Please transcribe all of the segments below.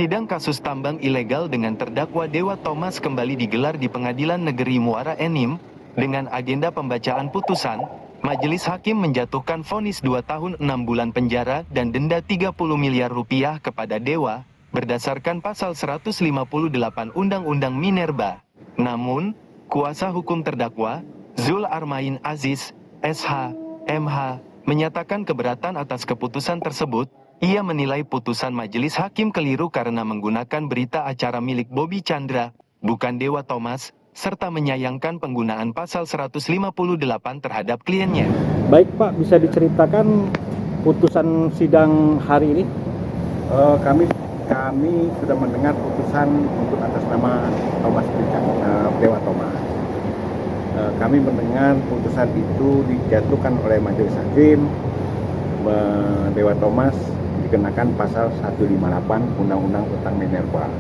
Sidang kasus tambang ilegal dengan terdakwa Dewa Thomas kembali digelar di Pengadilan Negeri Muara Enim. Dengan agenda pembacaan putusan, Majelis Hakim menjatuhkan vonis 2 tahun 6 bulan penjara dan denda 30 miliar rupiah kepada Dewa, berdasarkan pasal 158 Undang-Undang Minerba. Namun, kuasa hukum terdakwa, Zul Armain Aziz, SH, MH, menyatakan keberatan atas keputusan tersebut. Ia menilai putusan majelis hakim keliru karena menggunakan berita acara milik Bobby Chandra, bukan Dewa Thomas, serta menyayangkan penggunaan pasal 158 terhadap kliennya. Baik Pak, bisa diceritakan putusan sidang hari ini? Kami sudah mendengar putusan untuk atas nama Thomas Dewa Thomas. Kami mendengar putusan itu dijatuhkan oleh majelis hakim. Dewa Thomas dikenakan pasal 158 Undang-Undang Utang Minerba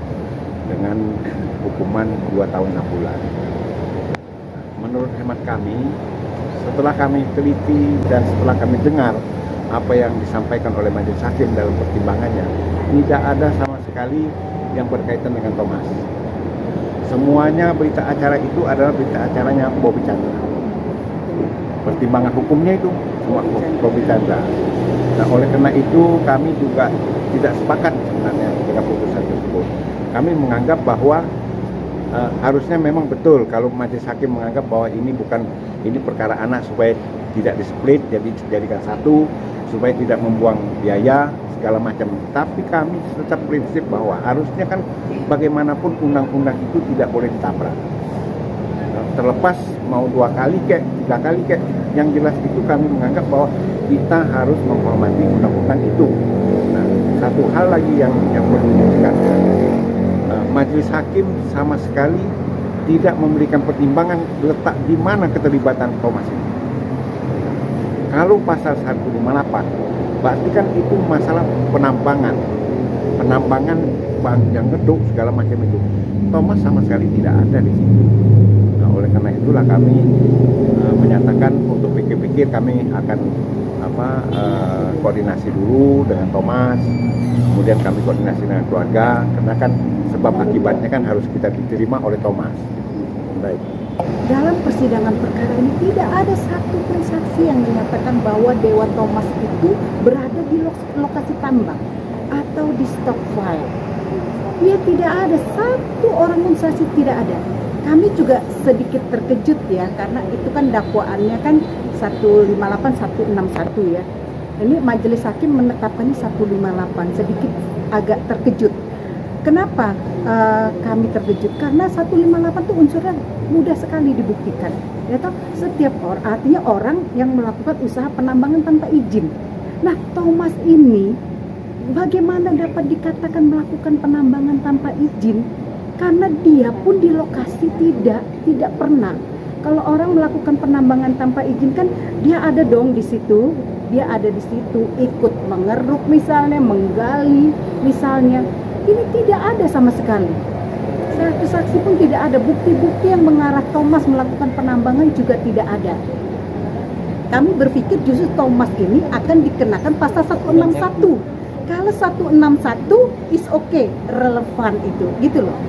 dengan hukuman 2 tahun 6 bulan. Menurut hemat kami, setelah kami teliti dan setelah kami dengar apa yang disampaikan oleh majelis hakim dalam pertimbangannya, tidak ada sama sekali yang berkaitan dengan Thomas. Semuanya berita acara itu adalah berita acaranya Bobby Chandra. Pertimbangan hukumnya itu semua Bobby Chandra. Nah, oleh karena itu kami juga tidak sepakat sebenarnya dengan putusan tersebut. Kami menganggap bahwa harusnya memang betul kalau majelis hakim menganggap bahwa ini perkara anak supaya tidak displit, jadi dijadikan satu, supaya tidak membuang biaya segala macam. Tapi kami tetap prinsip bahwa harusnya kan bagaimanapun undang-undang itu tidak boleh ditabrak. Terlepas mau 2 kali kek, 3 kali kek, yang jelas itu kami menganggap bahwa kita harus menghormati undang-undang itu. Nah, satu hal lagi yang perlu ditekankan, majelis hakim sama sekali tidak memberikan pertimbangan letak di mana keterlibatan Thomas ini. Kalau pasal 158, berarti kan itu masalah penambangan yang ngeduk segala macam itu. Thomas sama sekali tidak ada di situ. Oleh karena itulah kami menyatakan untuk pikir-pikir kami akan koordinasi dulu dengan Thomas, kemudian kami koordinasi dengan keluarga, karena kan sebab akibatnya kan harus kita diterima oleh Thomas. Baik. Dalam persidangan perkara ini tidak ada satu pun saksi yang menyatakan bahwa Dewa Thomas itu berada di lokasi tambang atau di stockpile. Ya, tidak ada satu orang pun saksi, tidak ada. Kami juga sedikit terkejut ya, karena itu kan dakwaannya kan 158 161 ya. Ini majelis hakim menetapkannya 158, sedikit agak terkejut. Kenapa kami terkejut? Karena 158 itu unsurnya mudah sekali dibuktikan. Ya toh, setiap orang, artinya orang yang melakukan usaha penambangan tanpa izin. Nah, Thomas ini bagaimana dapat dikatakan melakukan penambangan tanpa izin? Karena dia pun di lokasi tidak pernah. Kalau orang melakukan penambangan tanpa izin kan dia ada dong di situ, ikut mengeruk misalnya, menggali misalnya. Ini tidak ada sama sekali. Satu saksi pun tidak ada, bukti-bukti yang mengarah Thomas melakukan penambangan juga tidak ada. Kami berpikir justru Thomas ini akan dikenakan pasal 161. Kalau 161 is okay, relevan itu, gitu loh.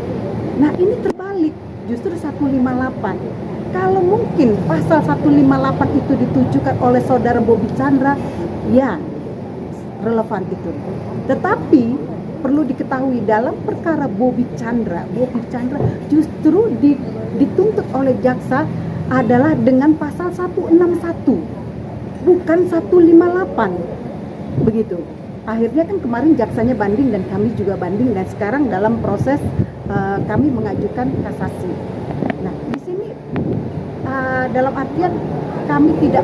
Nah, ini terbalik, justru 158. Kalau mungkin pasal 158 itu ditujukan oleh saudara Bobby Chandra, ya relevan itu. Tetapi perlu diketahui dalam perkara Bobby Chandra justru dituntut oleh jaksa adalah dengan pasal 161, bukan 158. Begitu. Akhirnya kan kemarin jaksanya banding dan kami juga banding, dan sekarang dalam proses kami mengajukan kasasi. Nah, di sini dalam artian kami tidak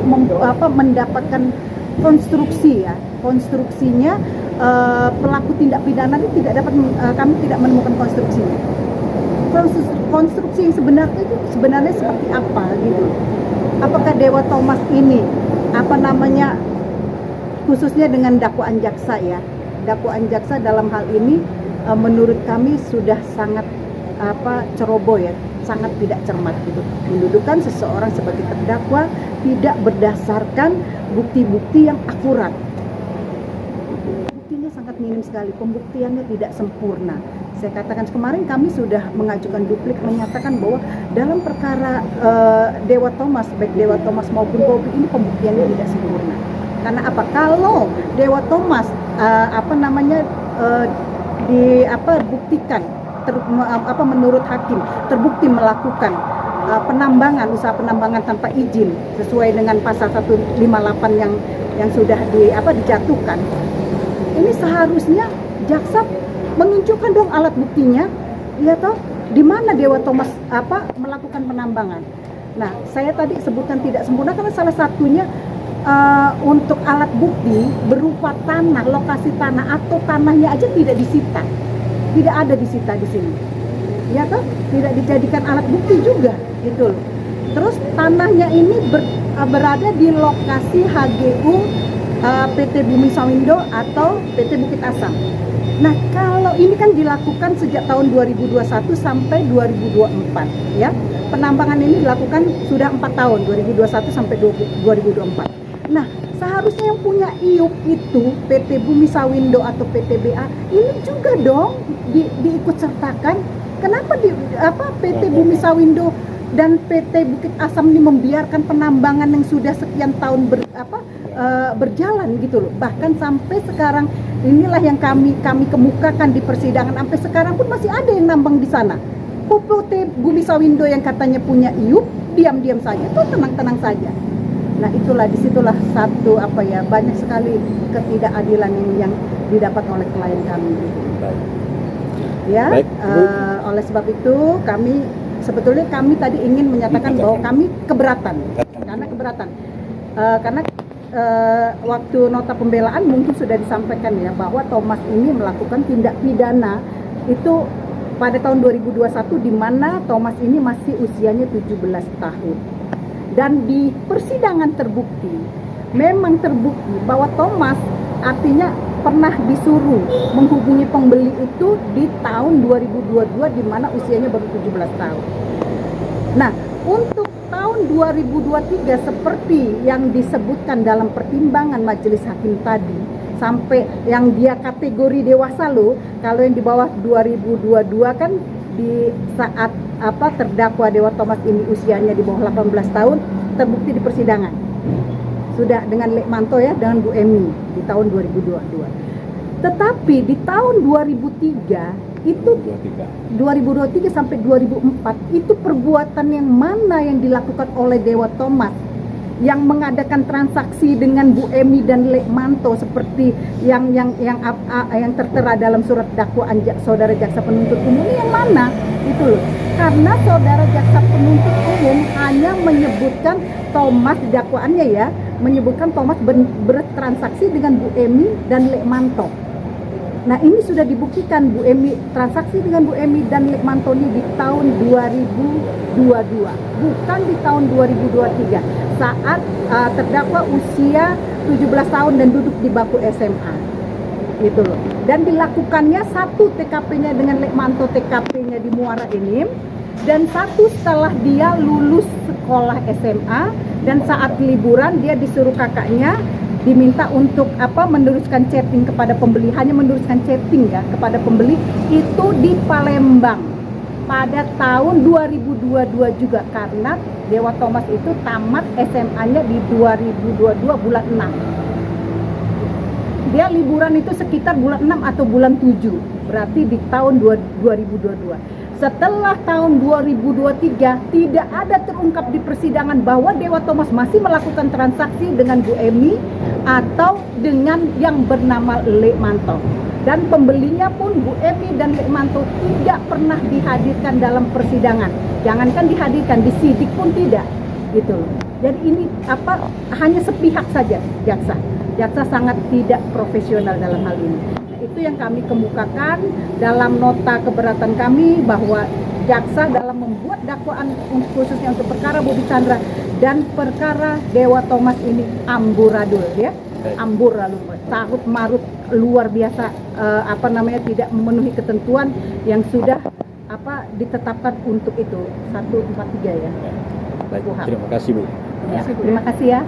mendapatkan konstruksi ya. Konstruksinya pelaku tindak pidana itu kami tidak menemukan konstruksinya. Konstruksi yang sebenarnya seperti apa gitu. Apakah Dewa Thomas ini khususnya dengan dakwaan jaksa ya. Dakwaan jaksa dalam hal ini menurut kami sudah sangat ceroboh ya, sangat tidak cermat gitu. Mendudukan seseorang sebagai terdakwa tidak berdasarkan bukti-bukti yang akurat. Buktinya buktinya sangat minim sekali, pembuktiannya tidak sempurna. Saya katakan kemarin kami sudah mengajukan duplik menyatakan bahwa dalam perkara Dewa Thomas, baik Dewa Thomas maupun Bobi ini pembuktiannya tidak sempurna. Karena apa? Kalau Dewa Thomas dibuktikan menurut hakim terbukti melakukan usaha penambangan tanpa izin sesuai dengan pasal 158 yang sudah dijatuhkan, ini seharusnya jaksa menunjukkan dong alat buktinya, ya toh, di mana Dewa Thomas melakukan penambangan. Nah, saya tadi sebutkan tidak sempurna karena salah satunya untuk alat bukti berupa tanah, lokasi tanah atau tanahnya aja tidak disita, tidak ada disita di sini, ya toh, tidak dijadikan alat bukti juga, gitu loh. Terus tanahnya ini berada di lokasi HGU PT Bumi Sawindo atau PT Bukit Asam. Nah, kalau ini kan dilakukan sejak tahun 2021 sampai 2024, ya. Penambangan ini dilakukan sudah 4 tahun, 2021 sampai 2024. Nah, seharusnya yang punya IUP itu PT Bumi Sawindo atau PT BA ini juga dong diikut sertakan. Kenapa PT Bumi Sawindo dan PT Bukit Asam ini membiarkan penambangan yang sudah sekian tahun berjalan gitu loh. Bahkan sampai sekarang inilah yang kami kemukakan di persidangan, sampai sekarang pun masih ada yang nambang di sana. PT Bumi Sawindo yang katanya punya IUP diam-diam saja, tuh tenang-tenang saja. Nah, disitulah satu banyak sekali ketidakadilan yang didapat oleh klien kami gitu. Ya, oleh sebab itu sebetulnya kami tadi ingin menyatakan bahwa kami keberatan. Karena waktu nota pembelaan mungkin sudah disampaikan ya bahwa Thomas ini melakukan tindak pidana itu pada tahun 2021 di mana Thomas ini masih usianya 17 tahun. Dan di persidangan memang terbukti bahwa Thomas artinya pernah disuruh menghubungi pembeli itu di tahun 2022 di mana usianya baru 17 tahun. Nah, untuk tahun 2023 seperti yang disebutkan dalam pertimbangan majelis hakim tadi, sampai yang dia kategori dewasa loh, kalau yang di bawah 2022 kan di saat terdakwa Dewa Thomas ini usianya di bawah 18 tahun terbukti di persidangan. Sudah dengan Lekmanto ya, dengan Bu Emi di tahun 2022. Tetapi di tahun 2003 itu 2023 sampai 2004 itu perbuatan yang mana yang dilakukan oleh Dewa Thomas yang mengadakan transaksi dengan Bu Emi dan Lekmanto seperti yang tertera dalam surat dakwaan saudara jaksa penuntut umum ini yang mana itu loh. Karena saudara jaksa penuntut umum hanya menyebutkan Thomas di dakwaannya ya, menyebutkan Thomas bertransaksi dengan Bu Emi dan Lekmanto. Nah, ini sudah dibuktikan Bu Emi transaksi dengan Bu Emi dan Lekmanto ini di tahun 2022, bukan di tahun 2023 saat terdakwa usia 17 tahun dan duduk di bangku SMA. Gitu loh. Dan dilakukannya satu TKP-nya dengan Lekmanto, TKP-nya di Muara Enim, dan satu setelah dia lulus sekolah SMA dan saat liburan dia disuruh kakaknya diminta untuk meneruskan chatting kepada pembeli, hanya meneruskan chatting ya kepada pembeli itu di Palembang pada tahun 2022 juga, karena Dewa Thomas itu tamat SMA-nya di 2022 bulan 6. Dia liburan itu sekitar bulan 6 atau bulan 7, berarti di tahun 2022. Setelah tahun 2023 tidak ada terungkap di persidangan bahwa Dewa Thomas masih melakukan transaksi dengan Bu Emi atau dengan yang bernama Lekmanto. Dan pembelinya pun Bu Emi dan Lekmanto tidak pernah dihadirkan dalam persidangan. Jangankan dihadirkan, disidik pun tidak, gitu loh. Jadi ini hanya sepihak saja jaksa. Jaksa sangat tidak profesional dalam hal ini. Itu yang kami kemukakan dalam nota keberatan kami bahwa jaksa dalam membuat dakwaan khususnya untuk perkara Bobi Chandra dan perkara Dewa Thomas ini amburadul ya, amburadul, carut marut luar biasa, tidak memenuhi ketentuan yang sudah ditetapkan untuk itu 143 ya. Baik, terima kasih Bu. Ya, terima kasih ya.